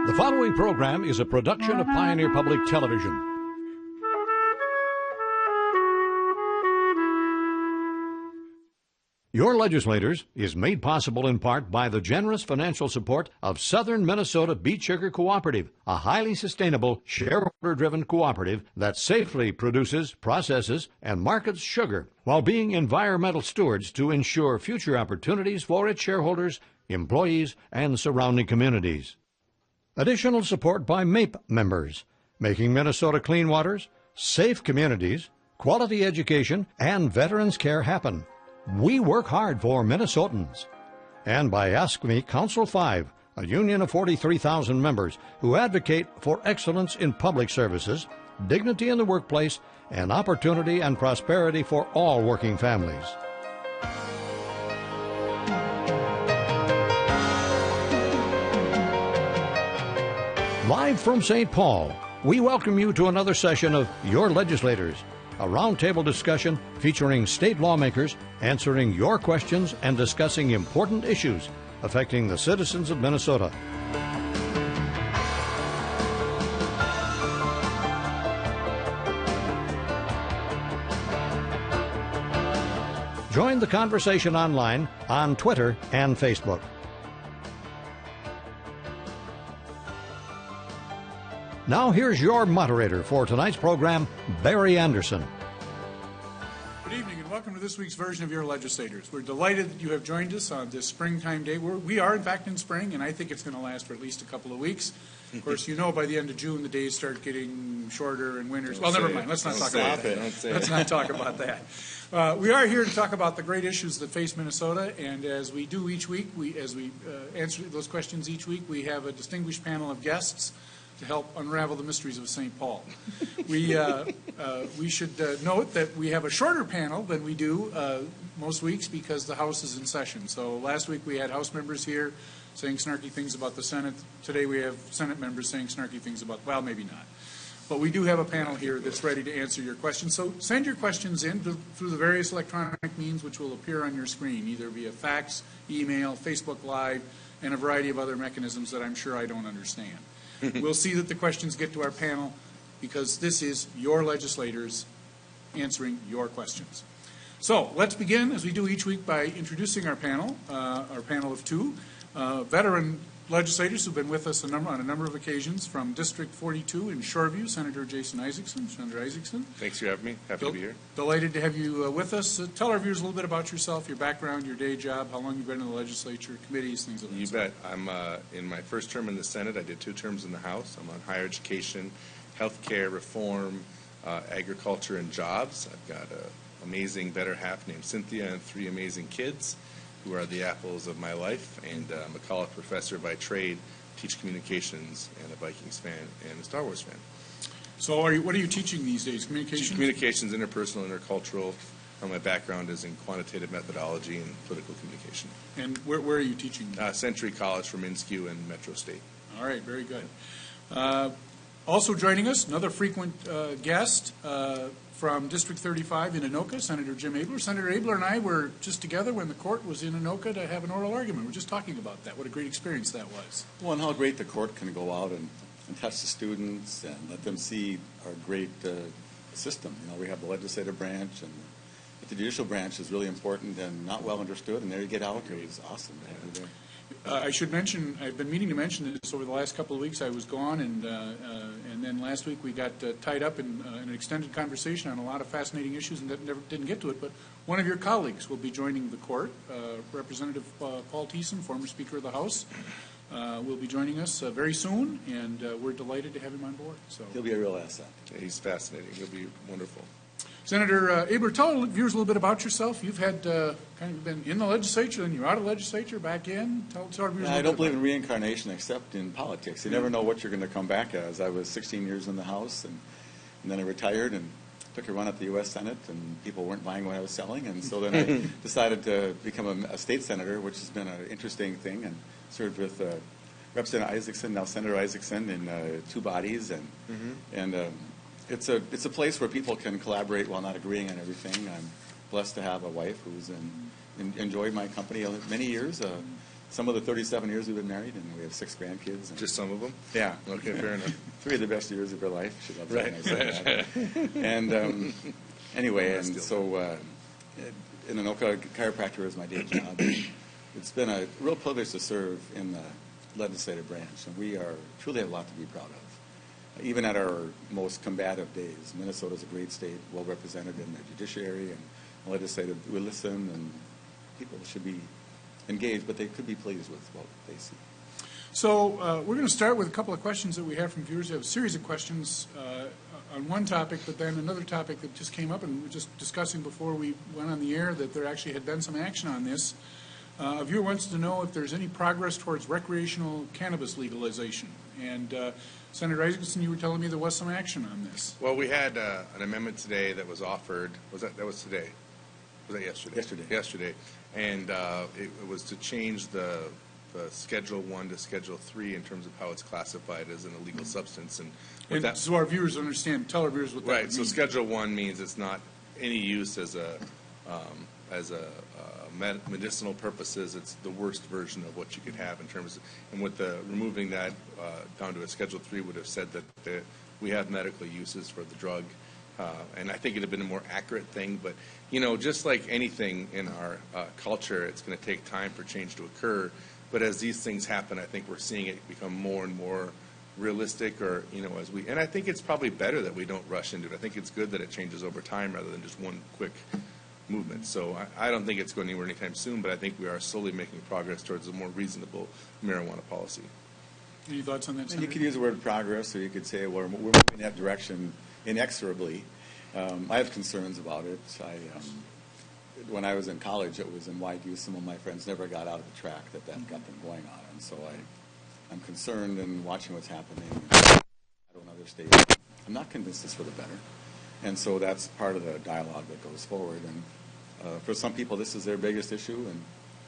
The following program is a production of Pioneer Public Television. Your Legislators is made possible in part by the generous financial support of Southern Minnesota Beet Sugar Cooperative, a highly sustainable, shareholder-driven cooperative that safely produces, processes, and markets sugar while being environmental stewards to ensure future opportunities for its shareholders, employees, and surrounding communities. Additional support by MAPE members, making Minnesota clean waters, safe communities, quality education, and veterans care happen. We work hard for Minnesotans. And by Ask Me Council 5, a union of 43,000 members who advocate for excellence in public services, dignity in the workplace, and opportunity and prosperity for all working families. Live from St. Paul, we welcome you to another session of Your Legislators, a roundtable discussion featuring state lawmakers answering your questions and discussing important issues affecting the citizens of Minnesota. Join the conversation online on Twitter and Facebook. Now here's your moderator for tonight's program, Barry Anderson. Good evening and welcome to this week's version of Your Legislators. We're delighted that you have joined us on this springtime day. We are in fact in spring, and I think it's going to last for at least a couple of weeks. Of course, you know by the end of June the days start getting shorter and winters. Well, never mind. Let's not talk about that. Let's not talk about that. We are here to talk about the great issues that face Minnesota, and as we do each week, as we answer those questions each week, we have a distinguished panel of guests to help unravel the mysteries of St. Paul. We should note that we have a shorter panel than we do most weeks because the House is in session. So last week we had House members here saying snarky things about the Senate. Today we have Senate members saying snarky things about, well, maybe not. But we do have a panel here that's ready to answer your questions. So send your questions in through the various electronic means which will appear on your screen, either via fax, email, Facebook Live, and a variety of other mechanisms that I'm sure I don't understand. We'll see that the questions get to our panel because this is Your Legislators answering your questions. So let's begin, as we do each week, by introducing our panel of two veteran legislators who've been with us on a number of occasions. From District 42 in Shoreview, Senator Jason Isaacson. Senator Isaacson. Thanks for having me. Happy to be here. Delighted to have you with us. Tell our viewers a little bit about yourself, your background, your day job, how long you've been in the legislature, committees, things like that. You bet. I'm in my first term in the Senate. I did 2 terms in the House. I'm on higher education, health care, reform, agriculture, and jobs. I've got an amazing better half named Cynthia and 3 amazing kids who are the apples of my life, and I'm a college professor by trade, teach communications, and a Vikings fan and a Star Wars fan. So what are you teaching these days? Communications? Communications, interpersonal, intercultural. My background is in quantitative methodology and political communication. And where are you teaching? Century College for Minskew and Metro State. All right, very good. Also joining us, another frequent guest from District 35 in Anoka, Senator Jim Abeler. Senator Abeler and I were just together when the court was in Anoka to have an oral argument. We're just talking about that. What a great experience that was. Well, and how great the court can go out and touch the students and let them see our great system. You know, we have the legislative branch, and the judicial branch is really important and not well understood, and there you get out. It was awesome to have you there. I should mention, I've been meaning to mention this over the last couple of weeks. I was gone, and then last week we got tied up in an extended conversation on a lot of fascinating issues and never didn't get to it. But one of your colleagues will be joining the court, Representative Paul Thiessen, former Speaker of the House, will be joining us very soon, and we're delighted to have him on board. So He'll be a real asset. Yeah, he's fascinating. He'll be wonderful. Senator Abeler, tell viewers a little bit about yourself. You've had kind of been in the legislature, then you're out of the legislature, back in. Tell our viewers. I don't believe in reincarnation except in politics. You never know what you're going to come back as. I was 16 years in the House, and then I retired and took a run at the U.S. Senate, and people weren't buying what I was selling, and so then I decided to become a state senator, which has been an interesting thing, and served with Representative Isaacson, now Senator Isaacson, in 2 bodies, and it's a place where people can collaborate while not agreeing on everything. I'm blessed to have a wife who's enjoyed my company many years. some of the 37 years we've been married, and we have 6 grandkids. And, Just some of them? yeah. Okay, fair enough. 3 of the best years of her life. She loves Right. it when I say that. And anyway, and so in Anoka, chiropractor is my day job. It's been a real privilege to serve in the legislative branch, and we truly have a lot to be proud of. Even at our most combative days, Minnesota's a great state, well represented in the judiciary and legislative. We listen, and people should be engaged, but they could be pleased with what they see. So we're going to start with a couple of questions that we have from viewers. We have a series of questions on one topic, but then another topic that just came up, and we were just discussing before we went on the air that there actually had been some action on this. A viewer wants to know if there's any progress towards recreational cannabis legalization. And Senator Isaacson, you were telling me there was some action on this. Well, we had an amendment today that was offered. That was today? Was that yesterday? Yesterday. And it was to change the Schedule 1 to Schedule 3 in terms of how it's classified as an illegal substance. And so our viewers understand, tell our viewers what that right. means. So Schedule 1 means it's not any use as a medicinal purposes. It's the worst version of what you could have in terms of, and with the removing that down to a Schedule 3 would have said that we have medical uses for the drug. And I think it would have been a more accurate thing. But, just like anything in our culture, it's going to take time for change to occur. But as these things happen, I think we're seeing it become more and more realistic, and I think it's probably better that we don't rush into it. I think it's good that it changes over time rather than just one quick movement. So I don't think it's going anywhere anytime soon, but I think we are slowly making progress towards a more reasonable marijuana policy. Any thoughts on that, And Senator? you could use the word progress, or you could say, well, we're moving in that direction inexorably. I have concerns about it. When I was in college, it was in wide use. Some of my friends never got out of the track that got them going on. And so I'm concerned in watching what's happening in other states. I'm not convinced it's for the better. And so that's part of the dialogue that goes forward. And for some people, this is their biggest issue, and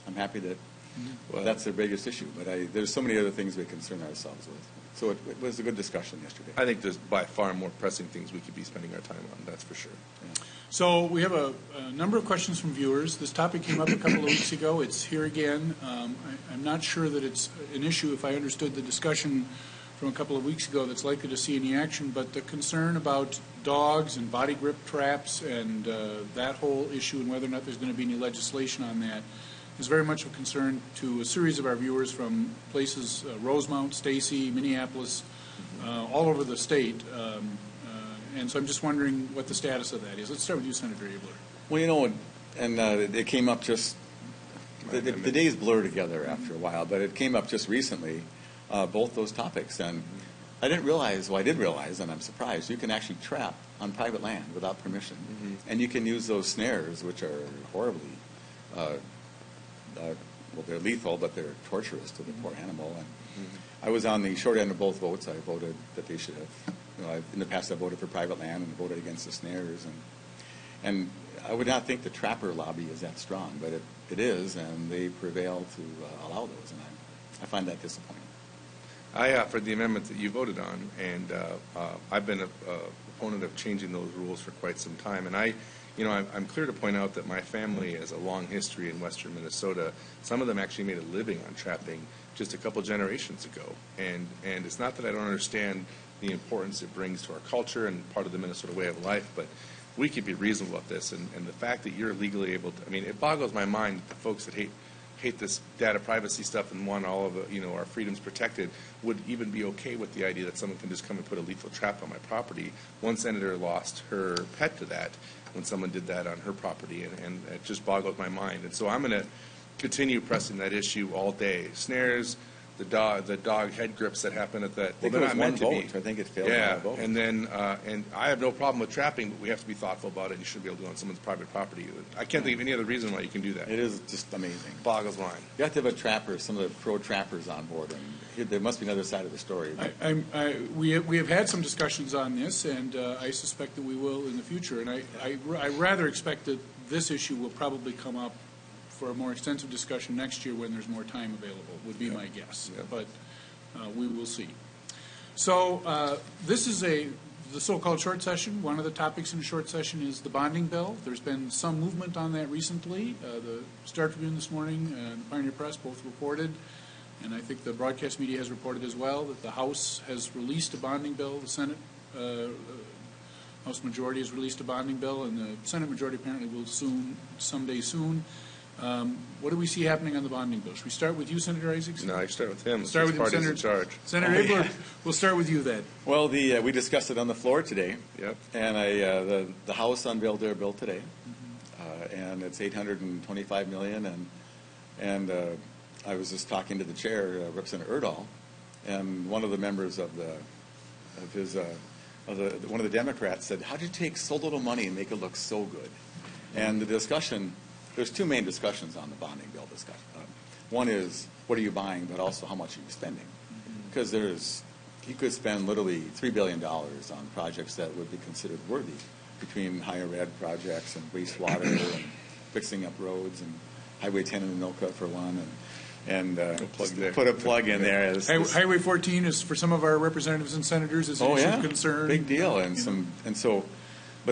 I'm happy that that's their biggest issue. But there's so many other things we concern ourselves with. So it was a good discussion yesterday. I think there's by far more pressing things we could be spending our time on, that's for sure. Yeah. So we have a number of questions from viewers. This topic came up a couple of weeks ago. It's here again. I'm not sure that it's an issue, if I understood the discussion from a couple of weeks ago, that's likely to see any action, but the concern about dogs and body grip traps and that whole issue and whether or not there's going to be any legislation on that is very much of concern to a series of our viewers from places, Rosemount, Stacy, Minneapolis, all over the state. And so I'm just wondering what the status of that is. Let's start with you, Senator Abeler. Well, and it came up just, the days blur together after a while, but it came up just recently, both those topics. And I did realize, and I'm surprised, you can actually trap on private land without permission. And you can use those snares, which are horribly, they're lethal, but they're torturous to the poor animal. And I was on the short end of both votes. I voted that they should have, in the past I voted for private land and voted against the snares. And I would not think the trapper lobby is that strong, but it is, and they prevail to allow those, and I find that disappointing. I offered the amendment that you voted on, and I've been a proponent of changing those rules for quite some time. And I'm clear to point out that my family has a long history in western Minnesota. Some of them actually made a living on trapping just a couple generations ago. And it's not that I don't understand the importance it brings to our culture and part of the Minnesota way of life, but we could be reasonable about this. And the fact that you're legally able to, it boggles my mind that the folks that hate this data privacy stuff and want all of our freedoms protected would even be okay with the idea that someone can just come and put a lethal trap on my property. One senator lost her pet to that when someone did that on her property, and it just boggles my mind. And so I'm going to continue pressing that issue all day. Snares, the dog head grips that happen at that. Well, they're not meant to be. I think it failed. Yeah, by a vote. and then and I have no problem with trapping, but we have to be thoughtful about it. You shouldn't be able to do it on someone's private property. I can't think of any other reason why you can do that. It is just amazing. Boggles mind. You have to have a trapper, some of the pro trappers on board, and there must be another side of the story. We have had some discussions on this, and I suspect that we will in the future. And I rather expect that this issue will probably come up for a more extensive discussion next year when there's more time available, would be my guess. Yeah. But we will see. So this is a the so-called short session, one of the topics in the short session is the bonding bill. There's been some movement on that recently. The Star Tribune this morning and the Pioneer Press both reported, and I think the broadcast media has reported as well, that the House has released a bonding bill. The Senate House majority has released a bonding bill, and the Senate majority apparently will someday soon. What do we see happening on the bonding bill? Should we start with you, Senator Isaacson? No, I start with him. Start with His party's Senator in charge. Senator Abeler, we'll start with you then. Well, we discussed it on the floor today. Yep. And the House unveiled their bill today, and it's $825 million. And I was just talking to the chair, Representative Erdahl, and one of the members of one of the Democrats said, "How did you take so little money and make it look so good?" And the discussion, there's two main discussions on the bonding bill discussion. One is what are you buying, but also how much are you spending? Because you could spend literally $3 billion on projects that would be considered worthy, between higher ed projects and wastewater and fixing up roads and Highway 10 in Anoka for one, and put a plug in there. Highway 14 is, for some of our representatives and senators, is an issue of concern. Big deal,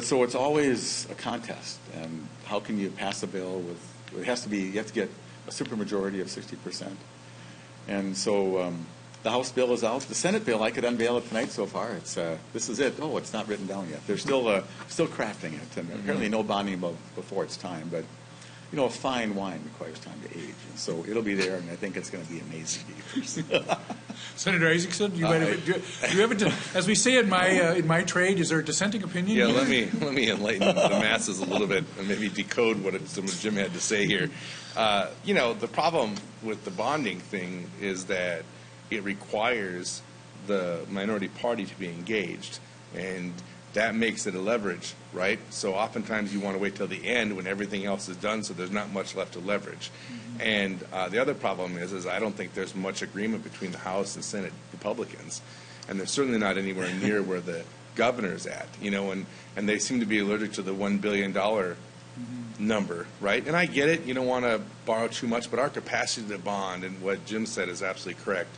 so it's always a contest. And how can you pass a bill with? You have to get a supermajority of 60%. And so the House bill is out. The Senate bill, I could unveil it tonight so far. This is it. Oh, it's not written down yet. They're still crafting it, and apparently no bonding before its time, but. You know, a fine wine requires time to age, and so it'll be there, and I think it's going to be amazing. Senator Isaacson, do you have as we say in my trade, is there a dissenting opinion? Yeah, let me enlighten the masses a little bit and maybe decode what Jim had to say here. The problem with the bonding thing is that it requires the minority party to be engaged, and that makes it a leverage, right? So oftentimes you want to wait till the end when everything else is done, so there's not much left to leverage. And the other problem is I don't think there's much agreement between the House and Senate Republicans, and they're certainly not anywhere near where the governor's at, and they seem to be allergic to the $1 billion number, right? And I get it, you don't want to borrow too much, but our capacity to bond, and what Jim said is absolutely correct,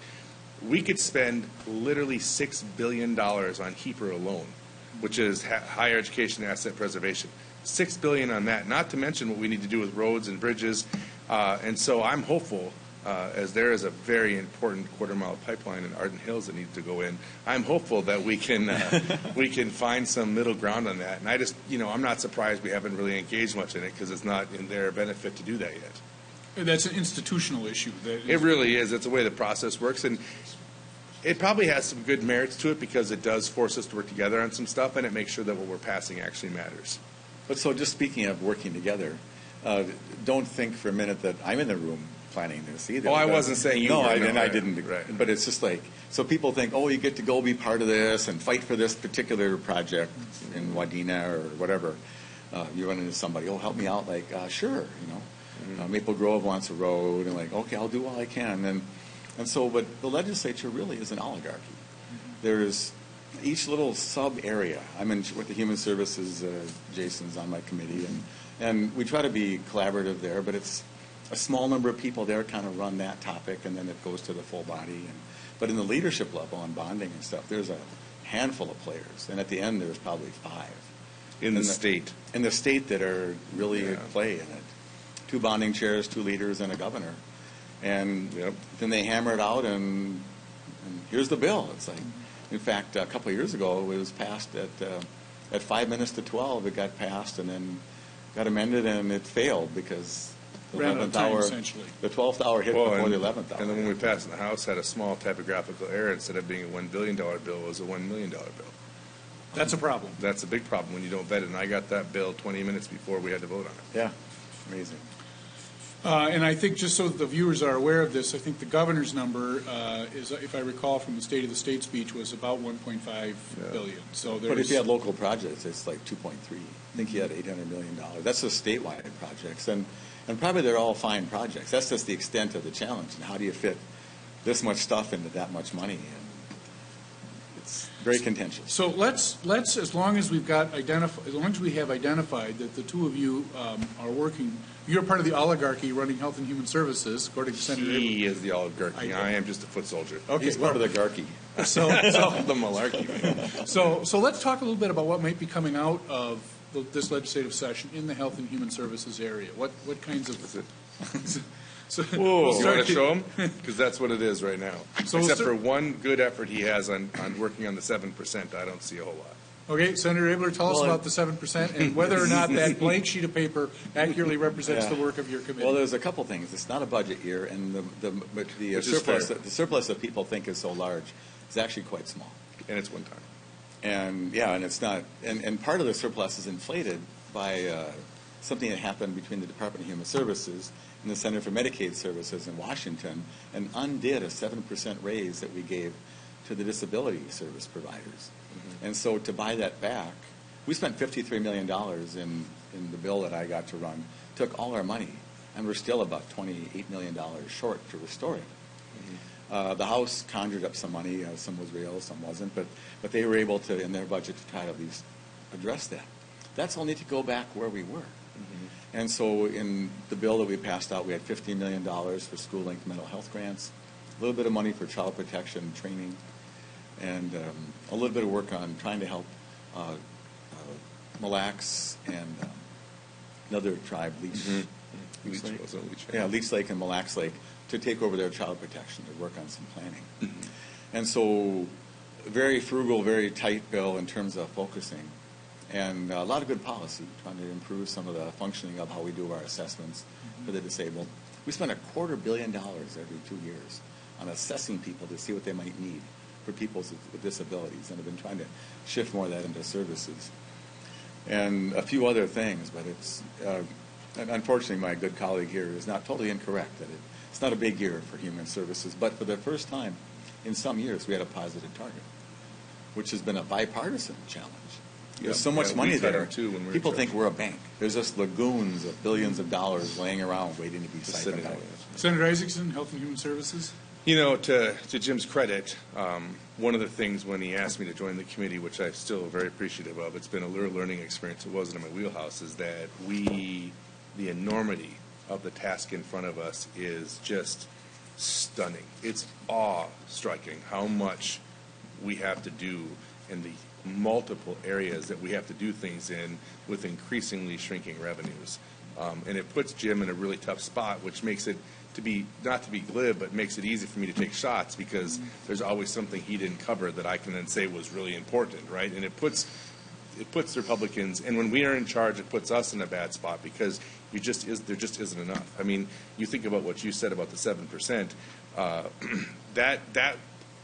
we could spend literally $6 billion on HEAPR alone, which is higher education asset preservation. $6 billion on that, not to mention what we need to do with roads and bridges. And so I'm hopeful, as there is a very important quarter-mile pipeline in Arden Hills that needs to go in, I'm hopeful that we can find some middle ground on that. And I just, I'm not surprised we haven't really engaged much in it because it's not in their benefit to do that yet. That's an institutional issue. It really is. It's the way the process works. And it probably has some good merits to it because it does force us to work together on some stuff, and it makes sure that what we're passing actually matters. But so just speaking of working together, don't think for a minute that I'm in the room planning this either. Oh, I wasn't saying you were. I didn't. Right. But it's just like, so people think, oh, you get to go be part of this and fight for this particular project in Wadena or whatever. You run into somebody, oh, help me out. Like, sure, Maple Grove wants a road, and like, okay, I'll do all I can. And so, but the legislature really is an oligarchy. There's each little sub-area. I'm with the Human Services, Jason's on my committee, and we try to be collaborative there, but it's a small number of people there kind of run that topic, and then it goes to the full body. But in the leadership level on bonding and stuff, there's a handful of players, and at the end there's probably 5. In the state. In the state that are really at play in it. 2 bonding chairs, 2 leaders, and a governor. And then they hammer it out, and here's the bill. It's like, in fact, a couple of years ago, it was passed at 5 minutes to 12. It got passed, and then got amended, and it failed because the 11th hour, the 12th hour hit before the 11th hour. And then when we passed in the House, had a small typographical error. Instead of being a $1 billion bill, it was a $1 million bill. That's a problem. That's a big problem when you don't vet it. And I got that bill 20 minutes before we had to vote on it. Yeah, amazing. And I think just so that the viewers are aware of this, I think the governor's number is, if I recall from the State of the State speech, was about $1.5 billion. So but if you had local projects, it's like 2.3. I think he had $800 million. That's the statewide projects, and probably they're all fine projects. That's just the extent of the challenge. And how do you fit this much stuff into that much money? And it's very contentious. So let's as long as we have identified that the two of you are working, you're part of the oligarchy running Health and Human Services, according to Senator Abeler. He is the oligarchy. I am just a foot soldier. Okay, He's part of the garchy. So The malarkey. Man. So let's talk a little bit about what might be coming out of this legislative session in the Health and Human Services area. What kinds of... So Whoa. You want to show him? Because that's what it is right now. So Except for one good effort he has on working on the 7%, I don't see a whole lot. Okay, Senator Abeler, tell us about the 7% and whether or not that blank sheet of paper accurately represents the work of your committee. Well, there's a couple things. It's not a budget year, and the surplus that people think is so large is actually quite small. And it's one time. And it's not. And part of the surplus is inflated by something that happened between the Department of Human Services and the Center for Medicaid Services in Washington, and undid a 7% raise that we gave to the disability service providers. Mm-hmm. And so to buy that back, we spent $53 million in the bill that I got to run, took all our money, and we're still about $28 million short to restore it. Mm-hmm. The House conjured up some money, some was real, some wasn't, but they were able to, in their budget, to try to at least address that. That's only to go back where we were. Mm-hmm. And so in the bill that we passed out, we had $15 million for school-linked mental health grants, a little bit of money for child protection training, and a little bit of work on trying to help Mille Lacs and another tribe, Leech Lake and Mille Lacs Lake, to take over their child protection, to work on some planning. Mm-hmm. And so very frugal, very tight bill in terms of focusing. And a lot of good policy, trying to improve some of the functioning of how we do our assessments for the disabled. We spend $250 million every 2 years on assessing people to see what they might need for people with disabilities, and have been trying to shift more of that into services. And a few other things, but it's, and unfortunately my good colleague here is not totally incorrect, that it's not a big year for human services, but for the first time in some years we had a positive target, which has been a bipartisan challenge. There's so much money there. People think we're a bank. There's just lagoons of billions of dollars laying around waiting to be siphoned out. Senator Isaacson, Health and Human Services. You know, to Jim's credit, one of the things when he asked me to join the committee, which I'm still very appreciative of, it's been a learning experience, it wasn't in my wheelhouse, is that the enormity of the task in front of us is just stunning. It's awe-striking how much we have to do in the multiple areas that we have to do things in with increasingly shrinking revenues. And it puts Jim in a really tough spot, which makes it, not to be glib, but makes it easy for me to take shots, because there's always something he didn't cover that I can then say was really important, right? And it puts the Republicans, and when we are in charge, it puts us in a bad spot, because there just isn't enough. I mean, you think about what you said about the 7%, that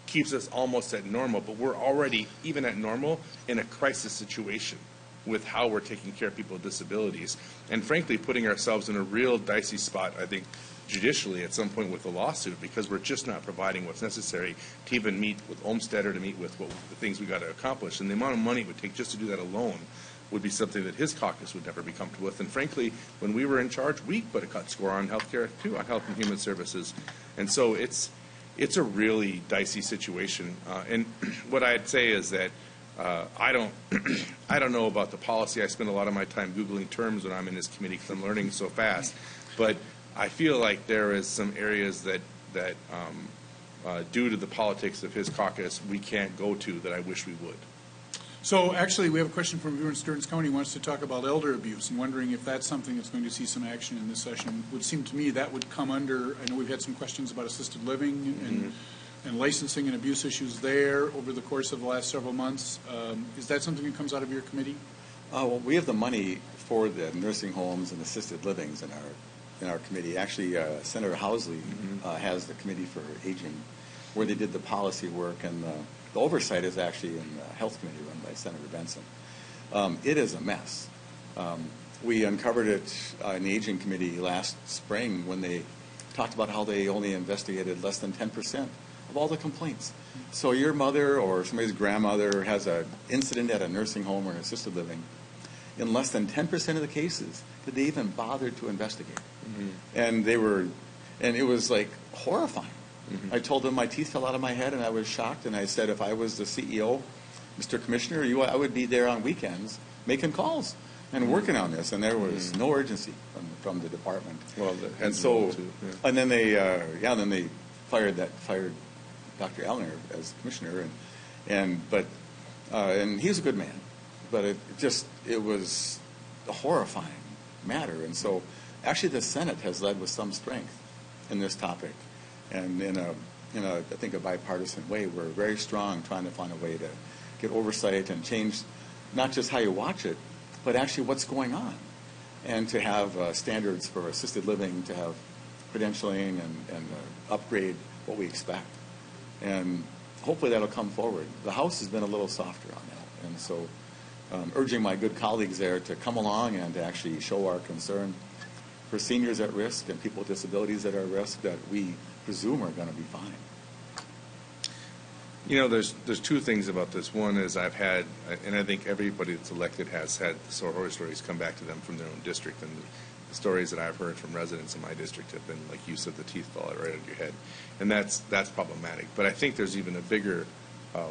keeps us almost at normal, but we're already, even at normal, in a crisis situation with how we're taking care of people with disabilities, and frankly putting ourselves in a real dicey spot, I think, judicially at some point with a lawsuit, because we're just not providing what's necessary to even meet with Olmstead or to meet with the things we got to accomplish. And the amount of money it would take just to do that alone would be something that his caucus would never be comfortable with. And frankly, when we were in charge, we put a cut score on health care too, on Health and Human Services. And so it's a really dicey situation. And what I'd say is that I don't know about the policy. I spend a lot of my time Googling terms when I'm in this committee because I'm learning so fast. But I feel like there is some areas that due to the politics of his caucus, we can't go to that I wish we would. So actually, we have a question from a viewer in Stearns County who wants to talk about elder abuse and wondering if that's something that's going to see some action in this session. It would seem to me that would come under, I know we've had some questions about assisted living and licensing and abuse issues there over the course of the last several months. Is that something that comes out of your committee? Well, we have the money for the nursing homes and assisted livings in our committee. Actually, Senator Housley has the Committee for Aging, where they did the policy work, and the oversight is actually in the Health Committee run by Senator Benson. It is a mess. We uncovered it in the Aging Committee last spring when they talked about how they only investigated less than 10% of all the complaints. So your mother or somebody's grandmother has an incident at a nursing home or assisted living. In less than 10% of the cases did they even bother to investigate. And it was like horrifying. I told them my teeth fell out of my head, and I was shocked. And I said, if I was the CEO, Mr. Commissioner, I would be there on weekends making calls and working on this. And there was no urgency from the department. Well, and so, and then they fired Dr. Abeler as commissioner, and he was a good man, but it was a horrifying matter. And so, actually, the Senate has led with some strength in this topic, and in a I think a bipartisan way. We're very strong trying to find a way to get oversight and change not just how you watch it, but actually what's going on, and to have standards for assisted living, to have credentialing and upgrade what we expect. And hopefully that'll come forward. The House has been a little softer on that. And so urging my good colleagues there to come along and to actually show our concern for seniors at risk and people with disabilities that are at risk that we presume are going to be fine. You know, there's two things about this. One is I've had, and I think everybody that's elected has had horror stories come back to them from their own district. And the stories that I've heard from residents in my district have been, like you said, the teeth fall right out of your head. And that's problematic. But I think there's even a bigger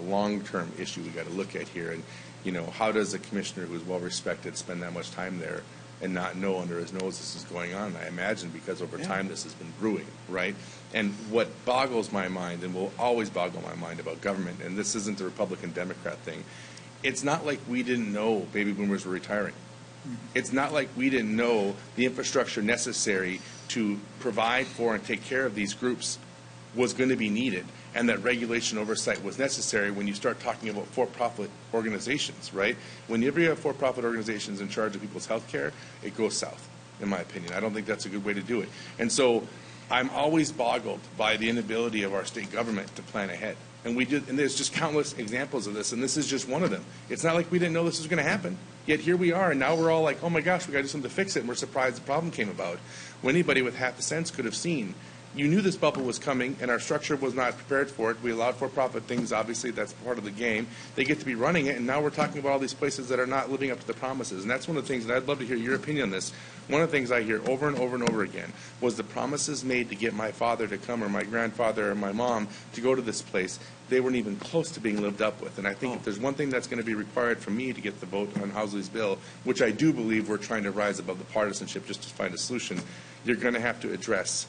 long-term issue we got to look at here. And, you know, how does a commissioner who's well-respected spend that much time there and not know under his nose this is going on? I imagine because over time this has been brewing, right? And what boggles my mind, and will always boggle my mind about government, and this isn't a Republican-Democrat thing, it's not like we didn't know baby boomers were retiring. It's not like we didn't know the infrastructure necessary to provide for and take care of these groups was going to be needed, and that regulation oversight was necessary when you start talking about for-profit organizations, right? Whenever you have for-profit organizations in charge of people's health care, it goes south, in my opinion. I don't think that's a good way to do it. And so I'm always boggled by the inability of our state government to plan ahead. And there's just countless examples of this, and this is just one of them. It's not like we didn't know this was going to happen. Yet here we are, and now we're all like, oh my gosh, we got to do something to fix it, and we're surprised the problem came about. When anybody with half a sense could have seen, you knew this bubble was coming, and our structure was not prepared for it. We allowed for-profit things, obviously, that's part of the game. They get to be running it, and now we're talking about all these places that are not living up to the promises. And that's one of the things, and I'd love to hear your opinion on this. One of the things I hear over and over and over again was the promises made to get my father to come, or my grandfather, or my mom to go to this place. They weren't even close to being lived up with. And I think if there's one thing that's going to be required for me to get the vote on Housley's bill, which I do believe we're trying to rise above the partisanship just to find a solution, you're going to have to address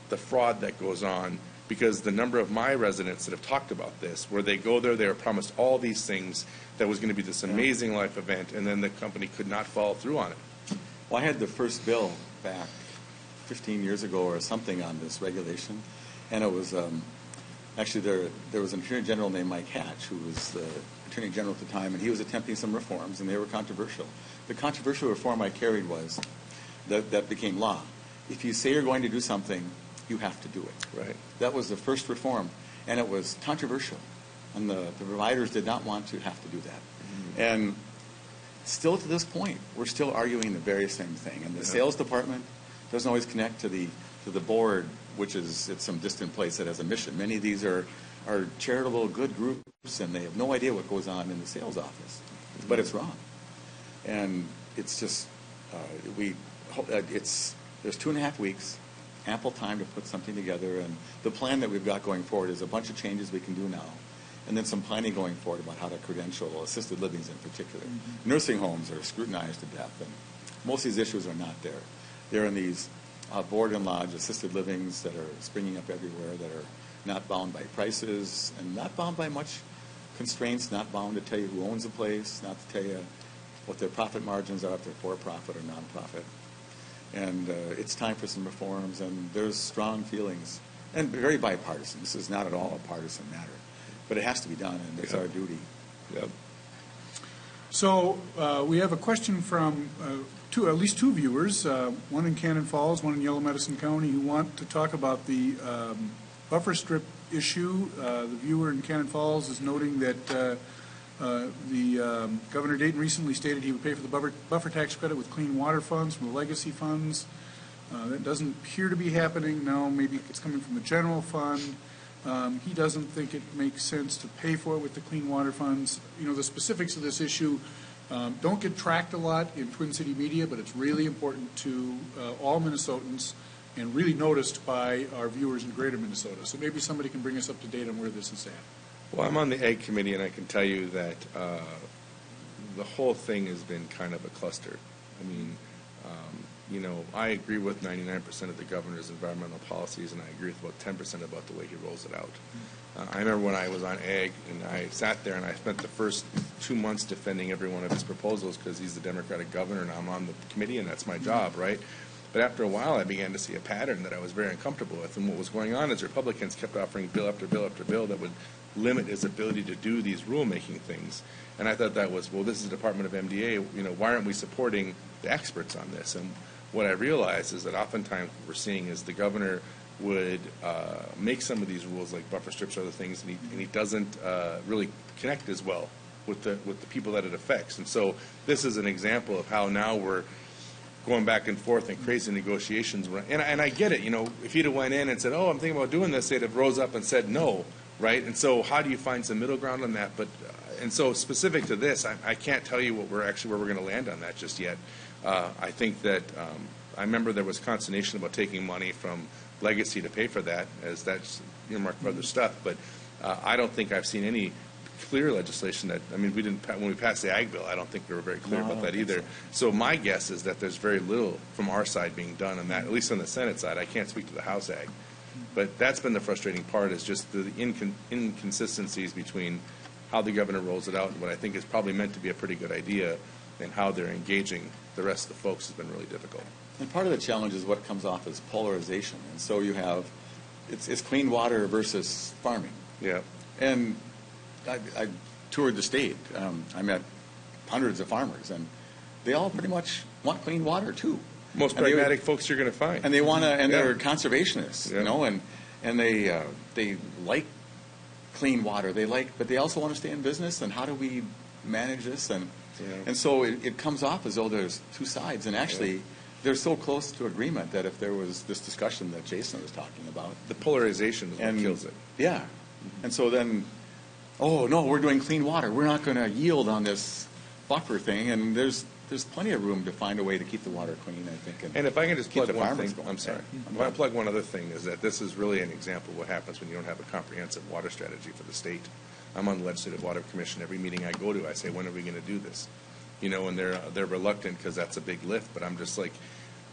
the fraud that goes on, because the number of my residents that have talked about this, where they go there, they were promised all these things, that was going to be this amazing life event, and then the company could not follow through on it. Well, I had the first bill back 15 years ago or something on this regulation, and it was actually there was an Attorney General named Mike Hatch, who was the Attorney General at the time, and he was attempting some reforms, and they were controversial. The controversial reform I carried was that became law. If you say you're going to do something, you have to do it. Right. That was the first reform, and it was controversial, and the providers did not want to have to do that. Mm-hmm. And still to this point, we're still arguing the very same thing. And the sales department doesn't always connect to the board, which is at some distant place that has a mission. Many of these are charitable good groups, and they have no idea what goes on in the sales office. Mm-hmm. But it's wrong. And it's just, there's 2.5 weeks, ample time to put something together, and the plan that we've got going forward is a bunch of changes we can do now, and then some planning going forward about how to credential assisted livings in particular. Mm-hmm. Nursing homes are scrutinized to death, and most of these issues are not there. They're in these board and lodge assisted livings that are springing up everywhere, that are not bound by prices and not bound by much constraints, not bound to tell you who owns the place, not to tell you what their profit margins are, if they're for-profit or non-profit. And it's time for some reforms, and there's strong feelings, and very bipartisan. This is not at all a partisan matter, but it has to be done, and it's our duty. Yep. So we have a question from at least two viewers, one in Cannon Falls, one in Yellow Medicine County, who want to talk about the buffer strip issue. The viewer in Cannon Falls is noting that Governor Dayton recently stated he would pay for the buffer tax credit with clean water funds from the legacy funds. That doesn't appear to be happening. Now maybe it's coming from the general fund. He doesn't think it makes sense to pay for it with the clean water funds. You know, the specifics of this issue don't get tracked a lot in Twin City media, but it's really important to all Minnesotans. and really noticed by our viewers in greater Minnesota. So maybe somebody can bring us up to date on where this is at. Well, I'm on the Ag Committee, and I can tell you that the whole thing has been kind of a cluster. I mean, you know, I agree with 99% of the governor's environmental policies, and I agree with about 10% about the way he rolls it out. I remember when I was on Ag, and I sat there, and I spent the first 2 months defending every one of his proposals because he's the Democratic governor, and I'm on the committee, and that's my job, right? But after a while, I began to see a pattern that I was very uncomfortable with. And what was going on is Republicans kept offering bill after bill after bill that would limit his ability to do these rulemaking things. And I thought that was, well, this is the Department of MDA. You know, why aren't we supporting the experts on this? And what I realized is that oftentimes what we're seeing is the governor would make some of these rules like buffer strips or other things, and he doesn't really connect as well with the people that it affects. And so this is an example of how now we're going back and forth in crazy negotiations. And I get it. You know, if he'd have went in and said, oh, I'm thinking about doing this, they'd have rose up and said no, right? And so how do you find some middle ground on that? But and so specific to this, I can't tell you where we're going to land on that just yet. I think that I remember there was consternation about taking money from legacy to pay for that, as that's earmarked for other stuff. But I don't think I've seen any clear legislation that, I mean, we didn't, when we passed the Ag bill, I don't think we were very clear about that either. So my guess is that there's very little from our side being done on that, at least on the Senate side. I can't speak to the House Ag. But that's been the frustrating part, is just the inconsistencies between how the governor rolls it out and what I think is probably meant to be a pretty good idea, and how they're engaging the rest of the folks has been really difficult. And part of the challenge is what comes off as polarization. And so you have, it's clean water versus farming. Yeah. And I toured the state. I met hundreds of farmers, and they all pretty much want clean water too. Most pragmatic folks you're going to find. And they want to, and they're conservationists, Yeah. you know, and they like clean water. But they also want to stay in business. And how do we manage this? And so it comes off as though there's two sides, and actually they're so close to agreement that if there was this discussion that Jason was talking about, the polarization is what kills it. Yeah, and so then, oh no, we're doing clean water. We're not going to yield on this buffer thing, and there's plenty of room to find a way to keep the water clean, I think. And if I can just keep plug the one farmers thing, going. I'm sorry. If I plug one other thing, is that this is really an example of what happens when you don't have a comprehensive water strategy for the state. I'm on the Legislative Water Commission. Every meeting I go to, I say, when are we going to do this? You know, and they're reluctant because that's a big lift. But I'm just like,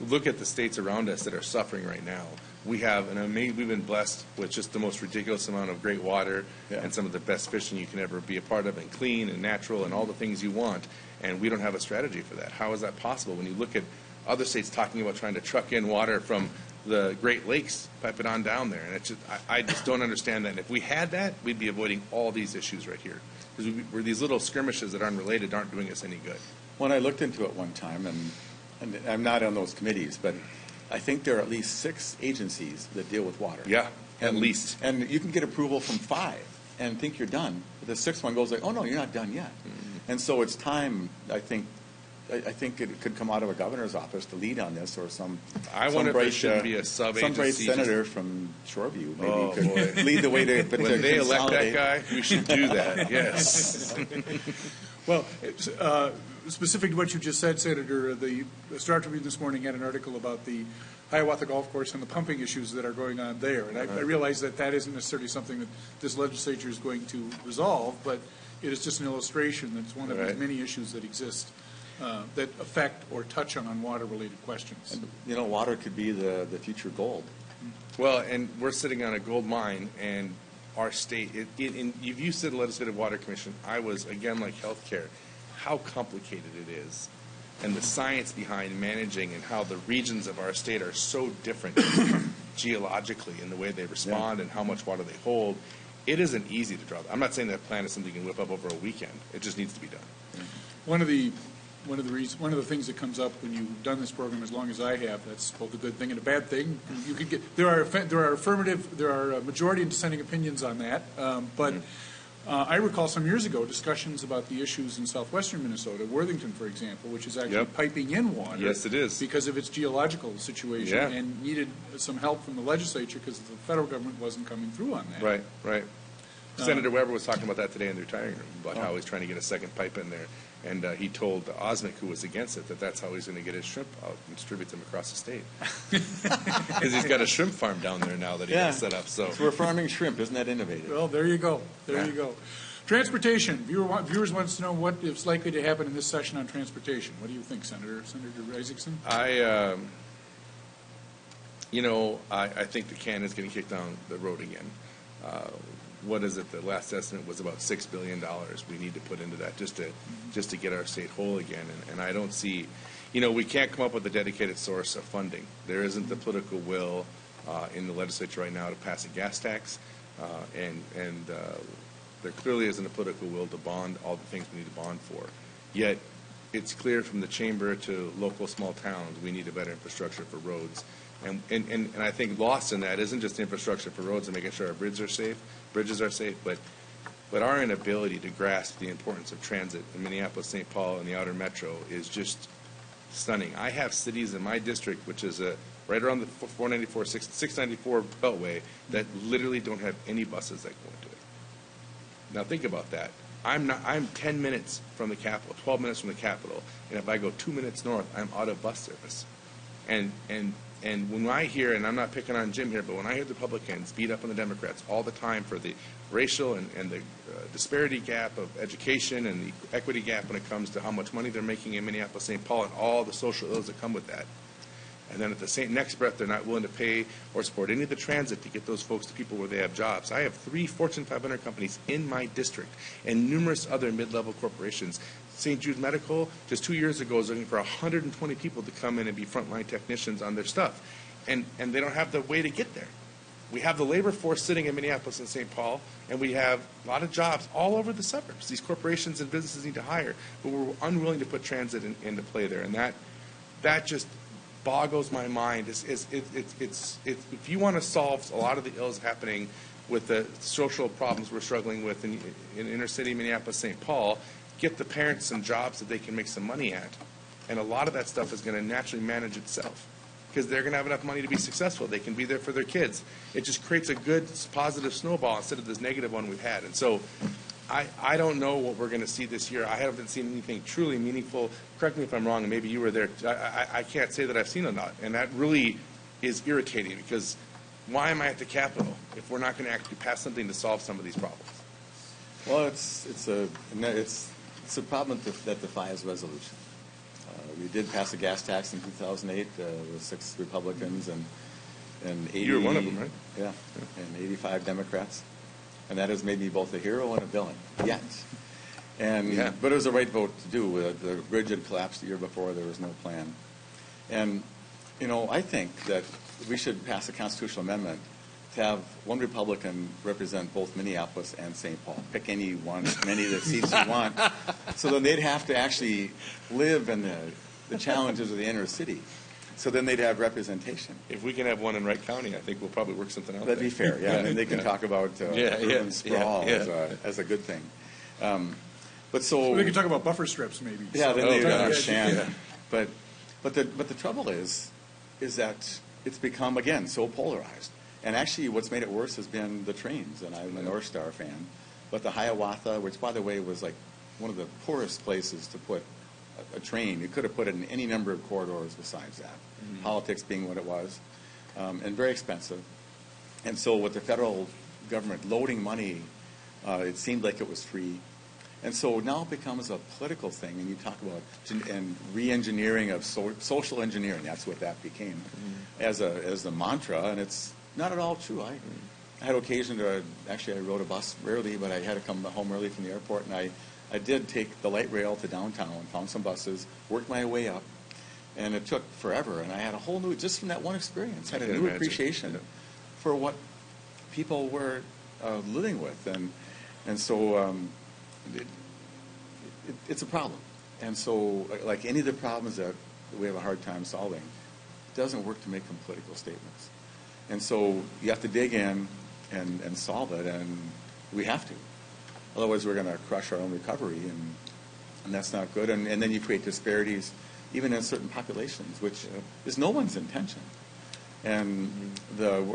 look at the states around us that are suffering right now. We have we've been blessed with just the most ridiculous amount of great water and some of the best fishing you can ever be a part of, and clean and natural and all the things you want. And we don't have a strategy for that. How is that possible when you look at other states talking about trying to truck in water from the Great Lakes, pipe it on down there? And it's just, I just don't understand that. And if we had that, we'd be avoiding all these issues right here. Because these little skirmishes that aren't related aren't doing us any good. When I looked into it one time, and I'm not on those committees, but I think there are at least 6 agencies that deal with water. Yeah, at least. And you can get approval from 5 and think you're done. But the 6th one goes like, oh no, you're not done yet. And so it's time, I think it could come out of a governor's office to lead on this, or I wonder if there should be a sub-agency. Some bright senator from Shoreview maybe could lead the way to when they elect that guy, we should do that. Yes. Well, specific to what you just said, Senator, the Star Tribune this morning had an article about the Hiawatha Golf Course and the pumping issues that are going on there. And I realize that isn't necessarily something that this legislature is going to resolve, but it is just an illustration that's one of the many issues that exist that affect or touch on water-related questions. And, you know, water could be the future gold. Well, and we're sitting on a gold mine, and our state, if you said Legislative Water Commission, I was, again, like healthcare, how complicated it is, and the science behind managing, and how the regions of our state are so different geologically in the way they respond and how much water they hold. It isn't easy to draw. I'm not saying that plan is something you can whip up over a weekend. It just needs to be done. One of the things that comes up when you've done this program as long as I have, that's both a good thing and a bad thing. You could get there are majority and dissenting opinions on that, but I recall some years ago discussions about the issues in southwestern Minnesota, Worthington, for example, which is actually piping in water. Yes, it is, because of its geological situation, and needed some help from the legislature because the federal government wasn't coming through on that. Right. Senator Weber was talking about that today in the retiring room, about how he's trying to get a second pipe in there. And he told Osmic, who was against it, that that's how he's going to get his shrimp out and distribute them across the state. Because he's got a shrimp farm down there now that he got set up. So we're farming shrimp. Isn't that innovative? Well, there you go. There you go. Transportation. Viewers wants to know what is likely to happen in this session on transportation. What do you think, Senator Isaacson? I think the can is getting kicked down the road again. What is it? The last estimate was about $6 billion we need to put into that just to get our state whole again. And I don't see, we can't come up with a dedicated source of funding. There isn't the political will in the legislature right now to pass a gas tax, and there clearly isn't a political will to bond all the things we need to bond for. Yet it's clear from the chamber to local small towns we need a better infrastructure for roads. And I think lost in that isn't just infrastructure for roads and making sure our bridges are safe, but our inability to grasp the importance of transit in Minneapolis, St. Paul, and the outer metro is just stunning. I have cities in my district, which is right around the 694 Beltway, that literally don't have any buses that go into it. Now think about that. I'm 10 minutes from the Capitol, 12 minutes from the Capitol, and if I go 2 minutes north, I'm out of bus service. And when I hear, and I'm not picking on Jim here, but when I hear the Republicans beat up on the Democrats all the time for the racial and the disparity gap of education and the equity gap when it comes to how much money they're making in Minneapolis, St. Paul, and all the social ills that come with that, and then at the next breath they're not willing to pay or support any of the transit to get those folks to people where they have jobs. I have 3 Fortune 500 companies in my district and numerous other mid-level corporations. St. Jude Medical, just 2 years ago, was looking for 120 people to come in and be frontline technicians on their stuff. And they don't have the way to get there. We have the labor force sitting in Minneapolis and St. Paul, and we have a lot of jobs all over the suburbs. These corporations and businesses need to hire, but we're unwilling to put transit into play there. And that just boggles my mind. If you want to solve a lot of the ills happening with the social problems we're struggling with in inner city Minneapolis, St. Paul, get the parents some jobs that they can make some money at. And a lot of that stuff is going to naturally manage itself because they're going to have enough money to be successful. They can be there for their kids. It just creates a good, positive snowball instead of this negative one we've had. And so I don't know what we're going to see this year. I haven't seen anything truly meaningful. Correct me if I'm wrong, and maybe you were there. I can't say that I've seen a lot. And that really is irritating because why am I at the Capitol if we're not going to actually pass something to solve some of these problems? Well, it's a problem that defies resolution. We did pass a gas tax in 2008 with 6 Republicans and 80. You were one of them, right? Yeah, and 85 Democrats, and that has made me both a hero and a villain. Yet, but it was the right vote to do. The bridge had collapsed the year before. There was no plan, and I think that we should pass a constitutional amendment to have one Republican represent both Minneapolis and St. Paul. Pick any one, many of the seats you want. So then they'd have to actually live in the challenges of the inner city. So then they'd have representation. If we can have one in Wright County, I think we'll probably work something out. That'd be fair, yeah. And then they can talk about urban sprawl as a good thing. But so we can talk about buffer strips, maybe. Yeah, then they understand. But the trouble is that it's become again so polarized. And actually, what's made it worse has been the trains, and I'm a North Star fan. But the Hiawatha, which, by the way, was like one of the poorest places to put a train. You could have put it in any number of corridors besides that, politics being what it was, and very expensive. And so with the federal government loading money, it seemed like it was free. And so now it becomes a political thing, and you talk about re-engineering of social engineering. That's what that became as the mantra, and it's not at all true. I had occasion to, actually I rode a bus rarely, but I had to come home early from the airport, and I did take the light rail to downtown, found some buses, worked my way up, and it took forever. And I had a whole new, just from that one experience, had a new appreciation for what people were living with. And so it's a problem. And so like any of the problems that we have a hard time solving, it doesn't work to make them political statements. And so you have to dig in and solve it, and we have to. Otherwise, we're going to crush our own recovery, and that's not good. And then you create disparities, even in certain populations, which is no one's intention. And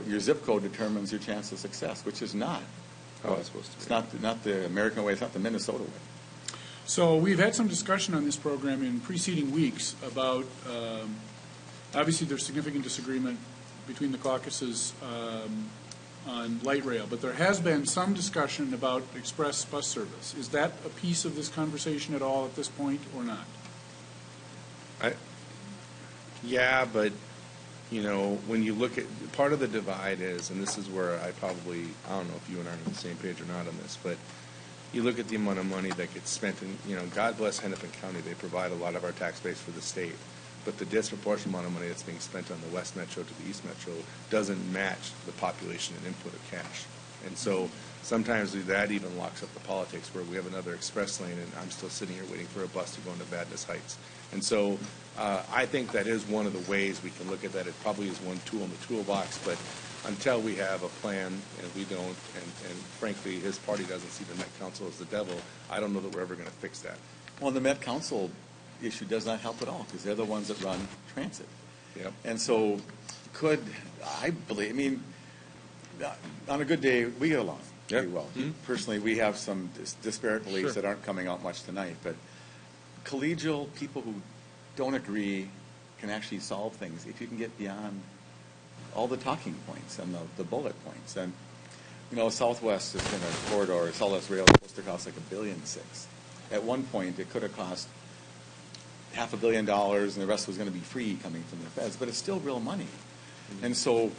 your zip code determines your chance of success, which is not how it's supposed to be. It's not the American way. It's not the Minnesota way. So we've had some discussion on this program in preceding weeks about, obviously there's significant disagreement between the caucuses on light rail, but there has been some discussion about express bus service. Is that a piece of this conversation at all at this point or not? Yeah, but, you know, when you look at, part of the divide is, and this is where I don't know if you and I are on the same page or not on this, but you look at the amount of money that gets spent in, you know, God bless Hennepin County, they provide a lot of our tax base for the state, but the disproportionate amount of money that's being spent on the West Metro to the East Metro doesn't match the population and input of cash. And so sometimes that even locks up the politics where we have another express lane and I'm still sitting here waiting for a bus to go into Badness Heights. And so I think that is one of the ways we can look at that. It probably is one tool in the toolbox, but until we have a plan, and we don't, and frankly, his party doesn't see the Met Council as the devil, I don't know that we're ever going to fix that. Well, the Met Council issue does not help at all because they're the ones that run transit. Yep. And so I mean, on a good day, we get along pretty well. Mm-hmm. Personally, we have some disparate beliefs that aren't coming out much tonight, but collegial people who don't agree can actually solve things if you can get beyond all the talking points and the bullet points. And, you know, Southwest has been a corridor, Southwest Rail is supposed to cost like $1.6 billion. At one point, it could have cost $500 million, and the rest was going to be free coming from the feds, but it's still real money. Mm-hmm. And so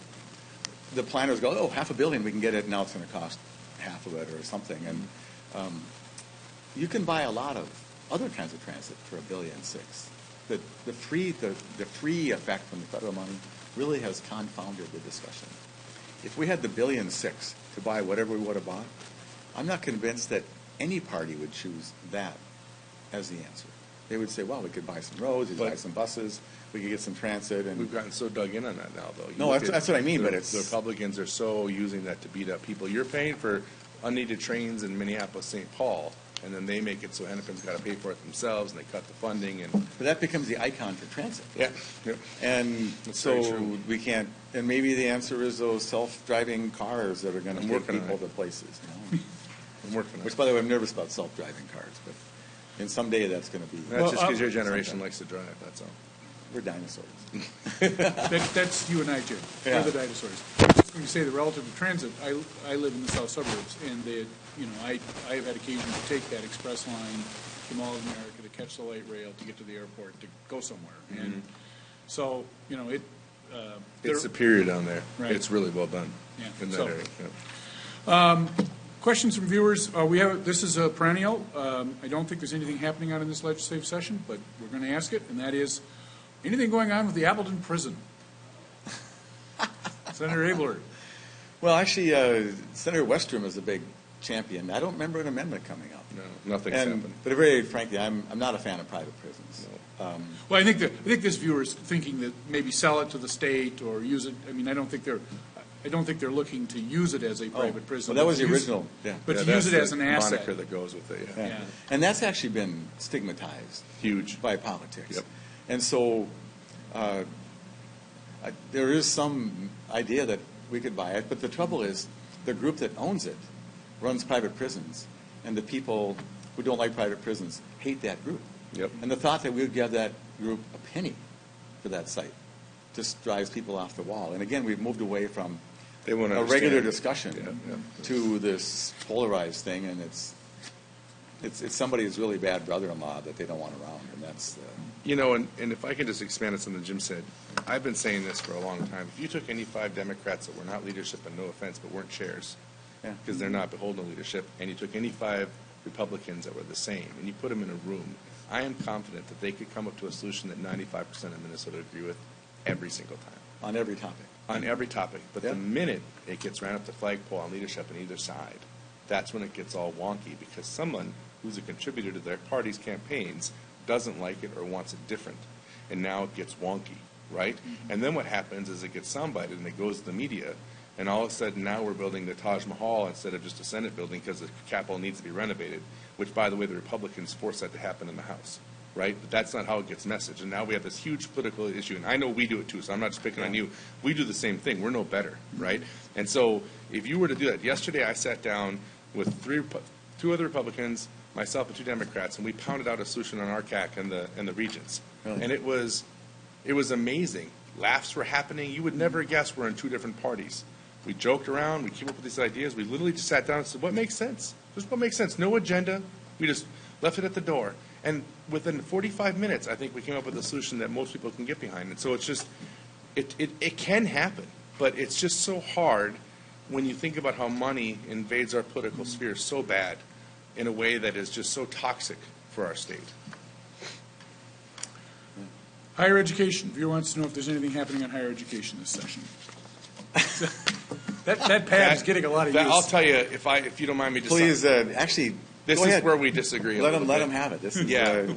the planners go, $500 million, we can get it, and now it's going to cost half of it or something. And you can buy a lot of other kinds of transit for $1.6 billion. The free effect from the federal money really has confounded the discussion. If we had the $1.6 billion to buy whatever we would have bought, I'm not convinced that any party would choose that as the answer. They would say, well, we could buy some roads, we could buy some buses, we could get some transit. And we've gotten so dug in on that now, though. No, that's what I mean, but it's... The Republicans are so using that to beat up people. You're paying for unneeded trains in Minneapolis, St. Paul, and then they make it so Hennepin's got to pay for it themselves, and they cut the funding. And but that becomes the icon for transit. Yeah. Yep. And so we can't, and maybe the answer is those self-driving cars that are going to take people to places. You know? I'm working on it. Which, by the way, I'm nervous about self-driving cars, but someday that's going to be... That's just because your generation likes to drive, that's all. We're dinosaurs. That's you and I, Jim. Yeah. We're the dinosaurs. I was just going to say that relative to transit, I live in the south suburbs, and I have had occasion to take that express line to Mall of America to catch the light rail to get to the airport to go somewhere. Mm-hmm. And so, it's superior down there. Right. It's really well done in that area. Yeah. Questions from viewers? This is a perennial. I don't think there's anything happening out in this legislative session, but we're going to ask it, and that is, anything going on with the Appleton prison? Senator Abeler. Well, actually, Senator Westrom is a big champion. I don't remember an amendment coming up. No, nothing's happened. But very frankly, I'm not a fan of private prisons. No. Well, I think this viewer is thinking that maybe sell it to the state or use it. I mean, I don't think they're looking to use it as a private prison. Well, that was the original. Yeah. But to use it as an asset. Moniker that goes with it. Yeah. And that's actually been stigmatized. Huge. By politics. Yep. And so there is some idea that we could buy it, but the trouble is the group that owns it runs private prisons, and the people who don't like private prisons hate that group. Yep. And the thought that we would give that group a penny for that site just drives people off the wall. And again, we've moved away from a regular discussion to this polarized thing, and it's somebody's really bad brother-in-law that they don't want around, and that's... And if I can just expand on something Jim said, I've been saying this for a long time. If you took any 5 Democrats that were not leadership, and no offense, but weren't chairs, because they're not beholden to leadership, and you took any 5 Republicans that were the same, and you put them in a room, I am confident that they could come up to a solution that 95% of Minnesota agree with every single time. On every topic. On every topic. But the minute it gets ran up the flagpole on leadership on either side, that's when it gets all wonky, because someone who's a contributor to their party's campaigns doesn't like it or wants it different. And now it gets wonky, right? Mm-hmm. And then what happens is it gets soundbited and it goes to the media, and all of a sudden now we're building the Taj Mahal instead of just a Senate building because the Capitol needs to be renovated, which, by the way, the Republicans forced that to happen in the House. right? But that's not how it gets messaged. And now we have this huge political issue, and I know we do it too, so I'm not just picking on you. We do the same thing. We're no better, right? And so if you were to do that, yesterday I sat down with two other Republicans, myself and 2 Democrats, and we pounded out a solution on RCAC and the regents. Really? And it was amazing. Laughs were happening. You would never guess we're in 2 different parties. We joked around. We came up with these ideas. We literally just sat down and said, what makes sense? Just what makes sense. No agenda. We just left it at the door. And within 45 minutes, I think we came up with a solution that most people can get behind. And so it's just, it can happen. But it's just so hard when you think about how money invades our political sphere so bad in a way that is just so toxic for our state. Higher education. Viewer wants to know if there's anything happening on higher education this session. that pad is getting a lot of use. I'll tell you, if you don't mind me just Please, actually, this go is ahead. where we disagree. Let him have it. This is,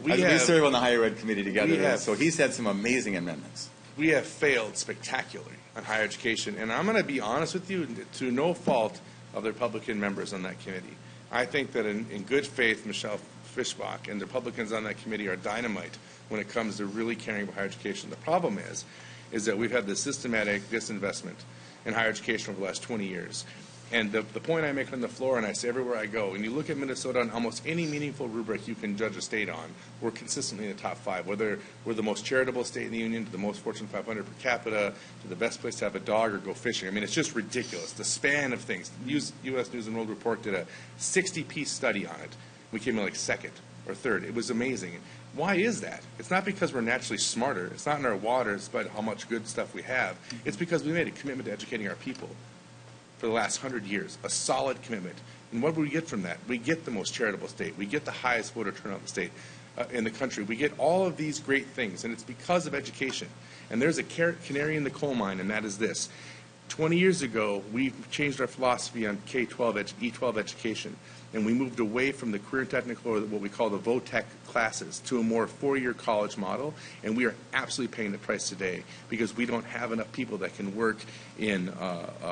we serve on the higher ed committee together, so he's had some amazing amendments. We have failed spectacularly on higher education, and I'm going to be honest with you, to no fault of the Republican members on that committee. I think that in good faith, Michelle Fischbach and the Republicans on that committee are dynamite when it comes to really caring about higher education. The problem is that we've had this systematic disinvestment in higher education over the last 20 years. And the point I make on the floor, and I say everywhere I go, when you look at Minnesota on almost any meaningful rubric you can judge a state on, we're consistently in the top 5. Whether we're the most charitable state in the union, to the most Fortune 500 per capita, to the best place to have a dog or go fishing. I mean, it's just ridiculous. The span of things. U.S. News and World Report did a 60-piece study on it. We came in like 2nd or 3rd. It was amazing. Why is that? It's not because we're naturally smarter. It's not in our water. It's about how much good stuff we have. It's because we made a commitment to educating our people for the last 100 years, a solid commitment. And what do we get from that? We get the most charitable state. We get the highest voter turnout in the state, in the country. We get all of these great things, and it's because of education. And there's a canary in the coal mine, and that is this. 20 years ago, we changed our philosophy on K-12, E-12 education, and we moved away from the career technical, or what we call the VOTEC classes, to a more 4-year college model, and we are absolutely paying the price today because we don't have enough people that can work in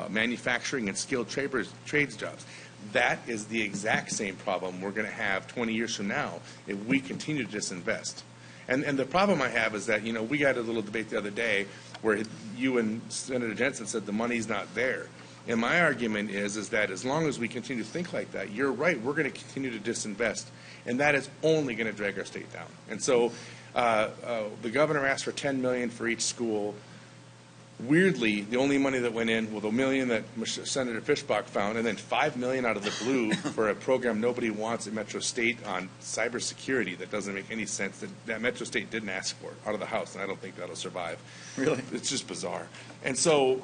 manufacturing and skilled trades jobs. That is the exact same problem we're going to have 20 years from now if we continue to disinvest. And the problem I have is that, we had a little debate the other day where you and Senator Jensen said the money's not there. And my argument is that as long as we continue to think like that, you're right, we're going to continue to disinvest. And that is only going to drag our state down. And so the governor asked for $10 million for each school. Weirdly, the only money that went in was $1 million that Senator Fischbach found, and then $5 million out of the blue for a program nobody wants at Metro State on cybersecurity that doesn't make any sense, that Metro State didn't ask for out of the House, and I don't think that'll survive. Really? It's just bizarre. And so,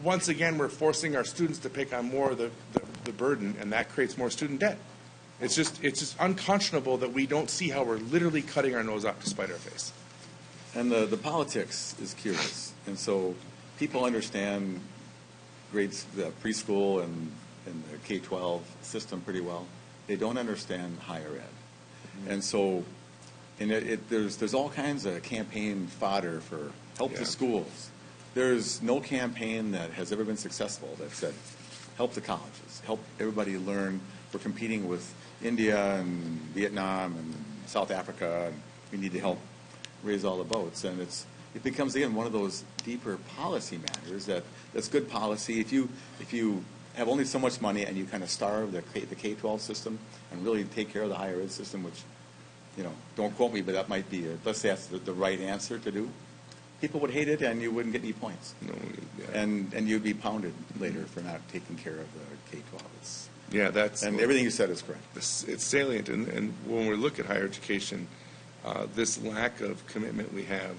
once again, we're forcing our students to take on more of the burden, and that creates more student debt. It's just unconscionable that we don't see how we're literally cutting our nose off to spite our face. And the politics is curious. And so people understand grades, the preschool and the K-12 system pretty well. They don't understand higher ed. And so there's all kinds of campaign fodder for help the schools. There's no campaign that has ever been successful that said help the colleges, help everybody learn. We're competing with India and Vietnam and South Africa, and we need to help raise all the boats. And it becomes, again, one of those deeper policy matters that's good policy. If you have only so much money and you kind of starve the K-12 system and really take care of the higher ed system, which, don't quote me, but that might be, let's say that's the right answer to do, people would hate it and you wouldn't get any points. No, And you'd be pounded later for not taking care of the K-12. And everything you said is correct. It's salient. And when we look at higher education, this lack of commitment we have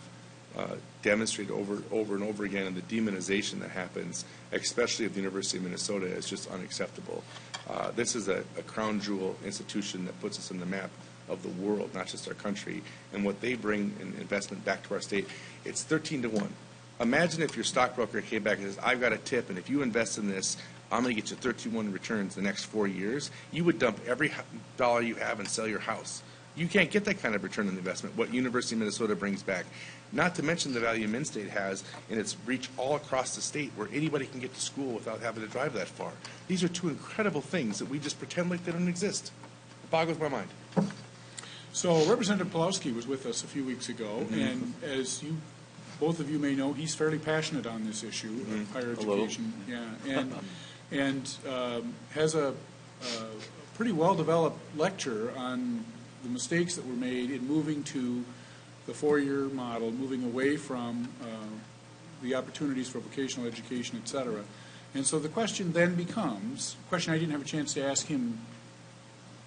demonstrated over and over again, and the demonization that happens, especially at the University of Minnesota, is just unacceptable. This is a crown jewel institution that puts us in the map of the world, not just our country, and what they bring in investment back to our state, it's 13-1. Imagine if your stockbroker came back and says, I've got a tip, and if you invest in this, I'm going to get you 13-1 returns the next 4 years. You would dump every dollar you have and sell your house. You can't get that kind of return on the investment, what University of Minnesota brings back. Not to mention the value Min-State has in its reach all across the state, where anybody can get to school without having to drive that far. These are two incredible things that we just pretend like they don't exist. It boggles my mind. So Representative Pawlowski was with us a few weeks ago, and as both of you may know, he's fairly passionate on this issue of higher education. Yeah, and has a pretty well-developed lecture on the mistakes that were made in moving to the four-year model, moving away from the opportunities for vocational education, et cetera. And so the question then becomes, a question I didn't have a chance to ask him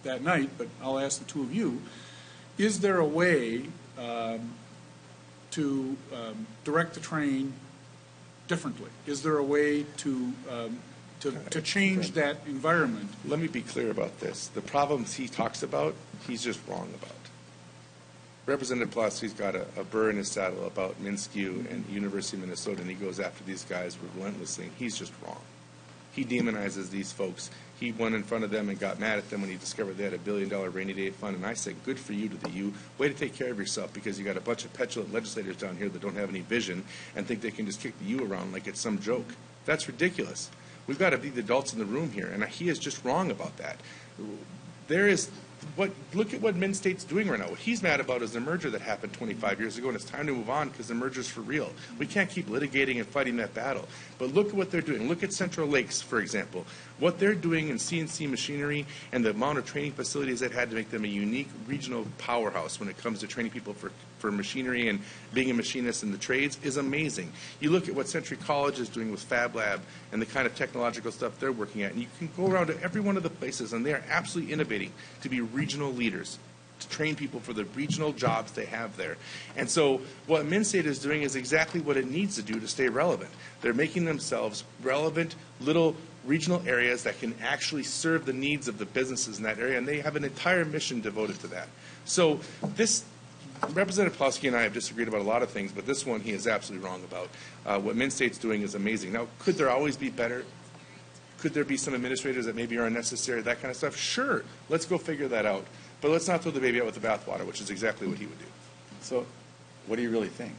that night, but I'll ask the two of you, is there a way to direct the train differently? Is there a way to change that environment? Let me be clear about this. The problems he talks about, he's just wrong about. Representative Pawlowski's got a burr in his saddle about Minskew and University of Minnesota, and he goes after these guys relentlessly. He's just wrong. He demonizes these folks. He went in front of them and got mad at them when he discovered they had $1 billion rainy day fund. And I said, good for you to the U. Way to take care of yourself, because you got a bunch of petulant legislators down here that don't have any vision and think they can just kick the U around like it's some joke. That's ridiculous. We've got to be the adults in the room here, and he is just wrong about that. Look at what Min State's doing right now. What he's mad about is the merger that happened 25 years ago, and it's time to move on because the merger's for real. We can't keep litigating and fighting that battle. But look at what they're doing. Look at Central Lakes, for example. What they're doing in CNC machinery and the amount of training facilities that had to make them a unique regional powerhouse when it comes to training people for machinery and being a machinist in the trades is amazing. You look at what Century College is doing with Fab Lab and the kind of technological stuff they're working at, and you can go around to every one of the places, and they are absolutely innovating to be regional leaders, to train people for the regional jobs they have there. And so what Min State is doing is exactly what it needs to do to stay relevant. They're making themselves relevant little regional areas that can actually serve the needs of the businesses in that area, and they have an entire mission devoted to that. So this Representative Pawlowski and I have disagreed about a lot of things, but this one he is absolutely wrong about. What Min State's doing is amazing. Now, could there always be better? Could there be some administrators that maybe are unnecessary, that kind of stuff? Sure. Let's go figure that out. But let's not throw the baby out with the bathwater, which is exactly what he would do. So what do you really think?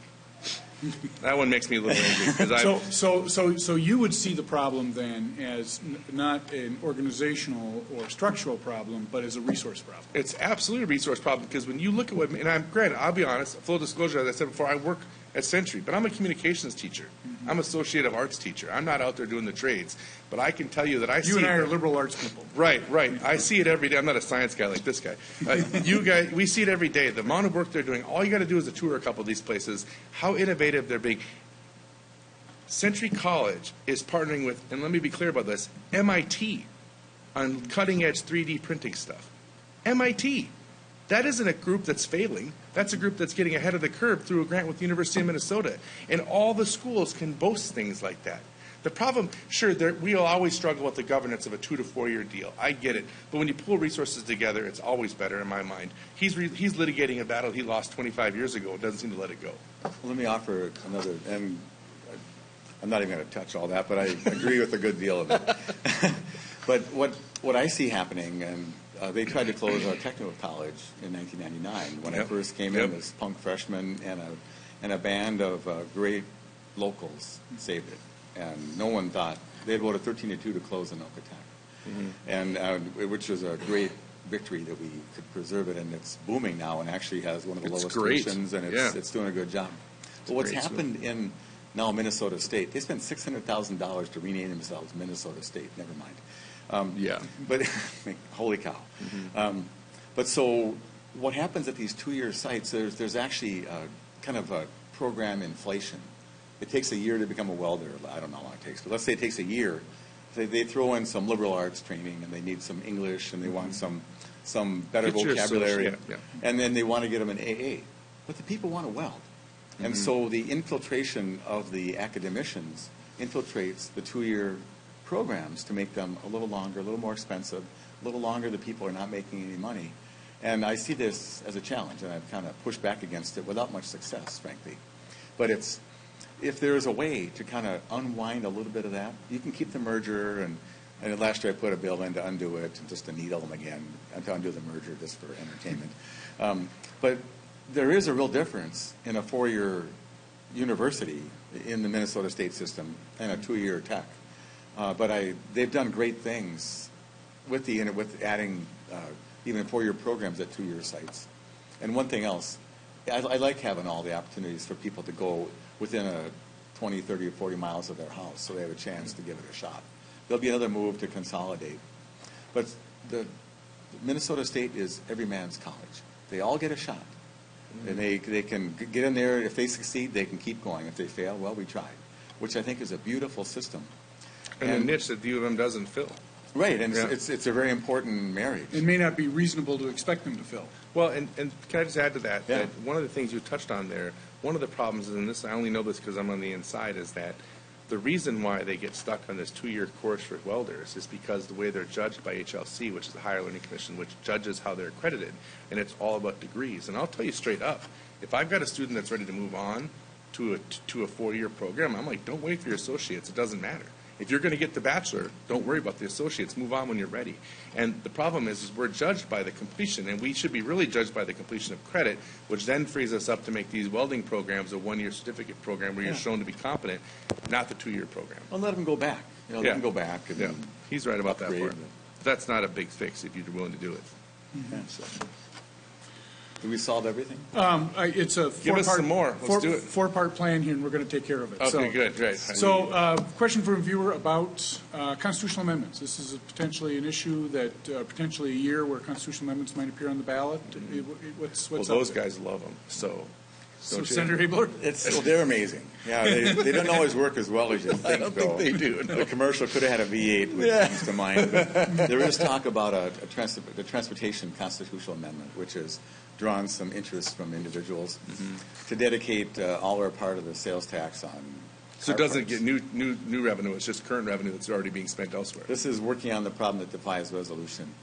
That one makes me a little angry. So you would see the problem then as not an organizational or structural problem, but as a resource problem. It's absolutely a resource problem, because when you look at what, and granted, I'll be honest, full disclosure, as I said before, I work at Century, but I'm a communications teacher. Mm-hmm. I'm an associative arts teacher. I'm not out there doing the trades, but I can tell you that I see. You and I are liberal arts people. Right. I see it every day. I'm not a science guy like this guy. You guys, we see it every day. The amount of work they're doing. All you got to do is to tour a couple of these places. How innovative they're being. Century College is partnering with, and let me be clear about this, MIT on cutting-edge 3D printing stuff. MIT. That isn't a group that's failing. That's a group that's getting ahead of the curve through a grant with the University of Minnesota. And all the schools can boast things like that. The problem, sure, we'll always struggle with the governance of a 2 to 4 year deal. I get it. But when you pull resources together, it's always better in my mind. He's litigating a battle he lost 25 years ago and doesn't seem to let it go. Let me offer another, and I'm not even going to touch all that, but I agree with a good deal of it. But what I see happening, and they tried to close our technical college in 1999 when I first came in as punk freshman, and a band of great locals saved it. And no one thought, they had voted 13-2 to close in Okotok, and which was a great victory that we could preserve it, and it's booming now and actually has one of the lowest tuitions, and it's doing a good job. But what's happened in now Minnesota State, they spent $600,000 to rename themselves Minnesota State, never mind. But holy cow. But so what happens at these 2 year sites, there's actually kind of a program inflation. It takes a year to become a welder. I don't know how long it takes, but let's say it takes a year. They throw in some liberal arts training, and they need some English, and they want some better vocabulary, and then they want to get them an AA. But the people want to weld. And so the infiltration of the academicians infiltrates the 2 year programs to make them a little longer, a little more expensive, a little longer the people are not making any money. And I see this as a challenge, and I've kind of pushed back against it without much success, frankly. But if there is a way to kind of unwind a little bit of that, you can keep the merger, and last year I put a bill in to undo it, and just to needle them again, and to undo the merger just for entertainment. But there is a real difference in a 4 year university in the Minnesota State system and a 2 year tech. But they've done great things with adding even 4 year programs at 2 year sites. And one thing else, I like having all the opportunities for people to go within a 20, 30, or 40 miles of their house, so they have a chance to give it a shot. There'll be another move to consolidate. But the Minnesota State is every man's college. They all get a shot. And they can get in there. If they succeed, they can keep going. If they fail, well, we tried, which I think is a beautiful system. And a niche that the U of M doesn't fill. Right, and Yeah. it's a very important marriage. It may not be reasonable to expect them to fill. Well, and can I just add to that, Yeah. that one of the things you touched on there, one of the problems, and this I only know this because I'm on the inside, is that the reason why they get stuck on this 2-year course for welders is because the way they're judged by HLC, which is the Higher Learning Commission, which judges how they're accredited, and it's all about degrees. And I'll tell you straight up, if I've got a student that's ready to move on to a 4-year program, I'm like, don't wait for your associates. It doesn't matter. If you're going to get the bachelor, don't worry about the associates. Move on when you're ready. And the problem is we're judged by the completion, and we should be really judged by the completion of credit, which then frees us up to make these welding programs a 1-year certificate program where you're shown to be competent, not the 2-year program. Well, let them go back. You know, let them go back. And Yeah, he's right about that upgrade. part. That's not a big fix if you're willing to do it. Yeah, so. Did we solve everything? It's a Give us some more. Let's do it. Four-part plan here, and we're going to take care of it. Okay, So- good, great. So, question from a viewer about constitutional amendments. This is potentially an issue that, potentially a year where constitutional amendments might appear on the ballot. What's Well, up those there? guys love them, so. So, don't you? Senator Abeler? They're amazing. Yeah, they don't always work as well as you think. I don't think they do. The commercial could have had a V8, which comes to mind. But there is talk about the transportation constitutional amendment, which has drawn some interest from individuals to dedicate all or part of the sales tax on. So it car doesn't parts. get new revenue, it's just current revenue that's already being spent elsewhere. This is working on the problem that defies resolution.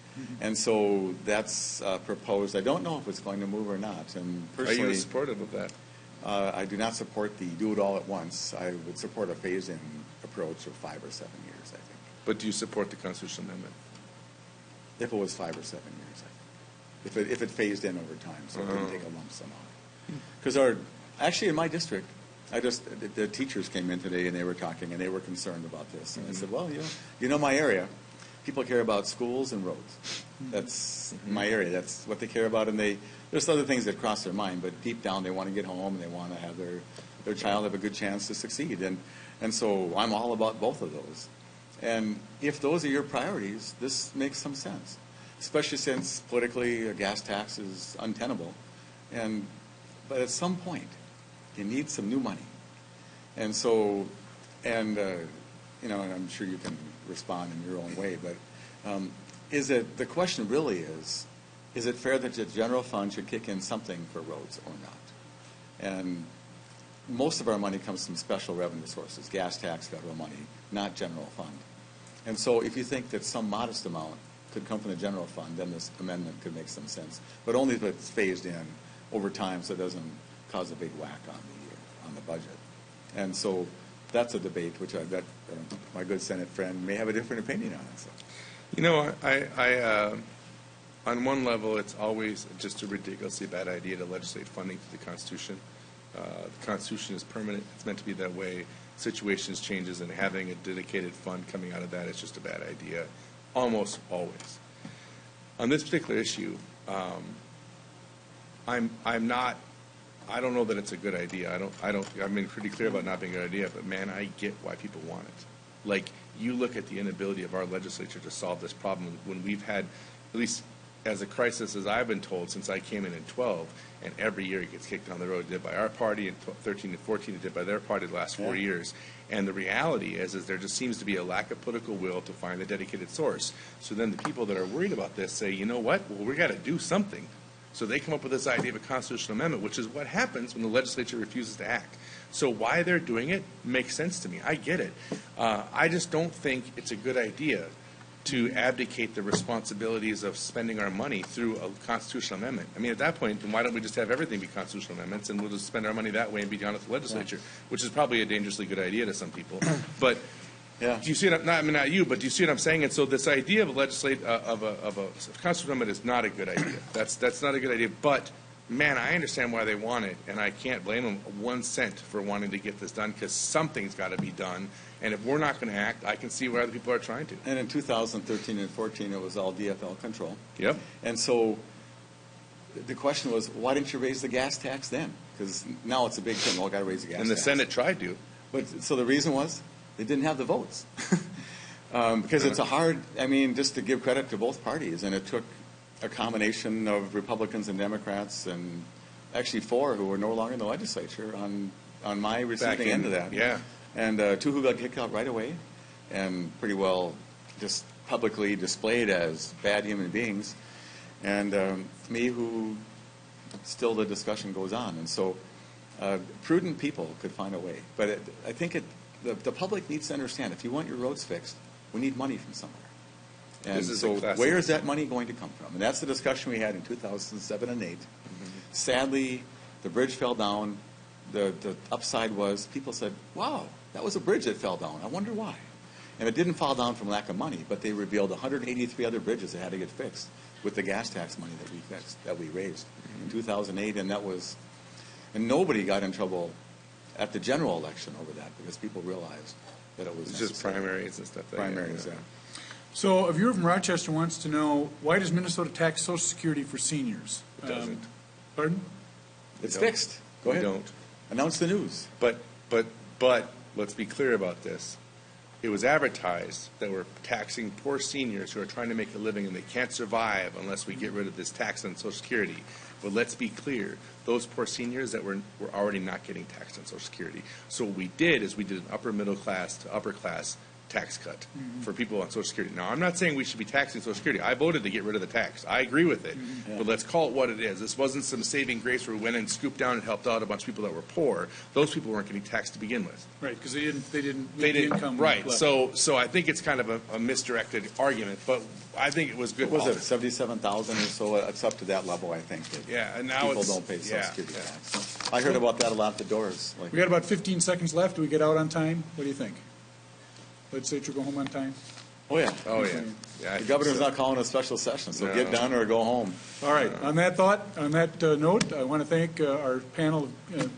And so that's proposed. I don't know if it's going to move or not. And Are personally, you supportive of that? I do not support the do it all at once. I would support a phase-in approach of 5 or 7 years, I think. But do you support the constitutional amendment? If it was 5 or 7 years, I think. If it phased in over time, so it didn't take a lump sum out. Because actually in my district, the teachers came in today and they were talking and they were concerned about this. And I said, well, you know my area. People care about schools and roads. That's my area. That's what they care about. And there's other things that cross their mind, but deep down they want to get home and they want to have their child have a good chance to succeed. And so I'm all about both of those. And if those are your priorities, this makes some sense, especially since politically a gas tax is untenable. But at some point, you need some new money. And so, and I'm sure you can respond in your own way, but the question really is it fair that the general fund should kick in something for roads or not? And most of our money comes from special revenue sources, gas tax, federal money, not general fund. And so if you think that some modest amount could come from the general fund, then this amendment could make some sense, but only if it's phased in over time so it doesn't cause a big whack on the budget. And so that's a debate which I bet my good Senate friend may have a different opinion on. So. You know, I on one level, it's always just a ridiculously bad idea to legislate funding through the Constitution. The Constitution is permanent. It's meant to be that way. Situations changes, and having a dedicated fund coming out of that is just a bad idea, almost always. On this particular issue, I don't know that it's a good idea. I've been pretty clear about not being a good idea, but man, I get why people want it. Like, you look at the inability of our legislature to solve this problem when we've had, at least as a crisis as I've been told since I came in 12, and every year it gets kicked down the road. It did by our party in 13 and 14, it did by their party the last 4 years. And the reality is there just seems to be a lack of political will to find a dedicated source. So then the people that are worried about this say, you know what, well, we got to do something. So they come up with this idea of a constitutional amendment, which is what happens when the legislature refuses to act. So why they're doing it makes sense to me. I get it. I just don't think it's a good idea to abdicate the responsibilities of spending our money through a constitutional amendment. I mean, at that point, then why don't we just have everything be constitutional amendments, and we'll just spend our money that way and be done with the legislature, which is probably a dangerously good idea to some people. But do you see what not you, but do you see what I'm saying? And so this idea of a constitutional amendment is not a good idea. That's not a good idea. But man, I understand why they want it, and I can't blame them 1 cent for wanting to get this done, because something's got to be done. And if we're not going to act, I can see where other people are trying to. And in 2013 and 14, it was all DFL control. Yep. And so the question was, why didn't you raise the gas tax then? Because now it's a big thing. Oh, got to raise the gas tax. And the Senate tried to. But so the reason was they didn't have the votes. Because it's a hard, I mean, just to give credit to both parties, and it took a combination of Republicans and Democrats, and actually 4 who were no longer in the legislature on my receiving end of that. Yeah. And 2 who got kicked out right away, and pretty well just publicly displayed as bad human beings, and me, who still the discussion goes on. And so prudent people could find a way. But I think the public needs to understand, if you want your roads fixed, we need money from somewhere. And so where is that money going to come from? And that's the discussion we had in 2007 and 8. Sadly, the bridge fell down. The upside was people said, wow, that was a bridge that fell down. I wonder why. And it didn't fall down from lack of money, but they revealed 183 other bridges that had to get fixed with the gas tax money that we raised in 2008. And nobody got in trouble at the general election over that, because people realized that it was necessary. Just primaries and stuff. Primaries, yeah. So a viewer from Rochester wants to know, why does Minnesota tax Social Security for seniors? It doesn't. Pardon? It's fixed. Go ahead. We don't. Announce the news. But let's be clear about this. It was advertised that we're taxing poor seniors who are trying to make a living, and they can't survive unless we get rid of this tax on Social Security. But let's be clear, those poor seniors that were already not getting taxed on Social Security. So what we did is we did an upper middle class to upper class tax cut for people on Social Security. Now, I'm not saying we should be taxing Social Security. I voted to get rid of the tax. I agree with it. But let's call it what it is. This wasn't some saving grace where we went and scooped down and helped out a bunch of people that were poor. Those people weren't getting taxed to begin with. Right, because they didn't make the income right. left. So I think it's kind of a misdirected argument, but I think it was good. What was it, 77,000 or so? It's up to that level, I think. Yeah, and now people it's, don't pay Social Security yeah. tax. I heard about that a lot at the doors. We got about 15 seconds left. Do we get out on time? What do you think? Legislature go home on time? Oh, yeah. Oh, yeah. Yeah, The governor's not calling a special session, so get done or go home. All right. On that thought, on that note, I want to thank our panel.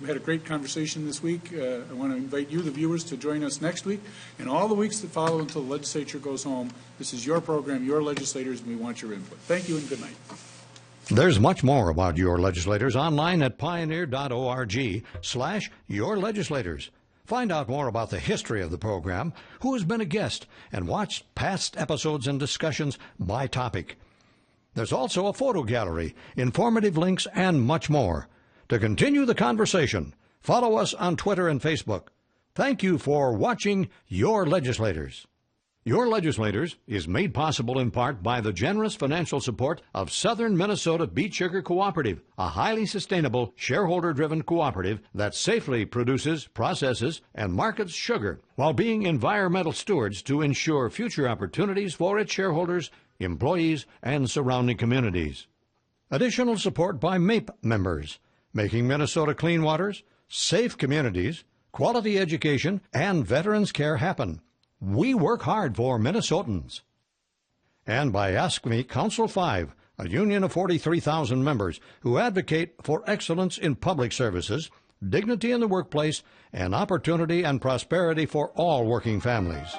We had a great conversation this week. I want to invite you, the viewers, to join us next week and all the weeks that follow until the legislature goes home. This is your program, Your Legislators, and we want your input. Thank you and good night. There's much more about Your Legislators online at pioneer.org/yourlegislators. Find out more about the history of the program, who has been a guest, and watch past episodes and discussions by topic. There's also a photo gallery, informative links, and much more. To continue the conversation, follow us on Twitter and Facebook. Thank you for watching Your Legislators. Your Legislators is made possible in part by the generous financial support of Southern Minnesota Beet Sugar Cooperative, a highly sustainable, shareholder-driven cooperative that safely produces, processes, and markets sugar while being environmental stewards to ensure future opportunities for its shareholders, employees, and surrounding communities. Additional support by MAPE members, making Minnesota clean waters, safe communities, quality education, and veterans care happen. We work hard for Minnesotans. And by Ask Me Council 5, a union of 43,000 members who advocate for excellence in public services, dignity in the workplace, and opportunity and prosperity for all working families.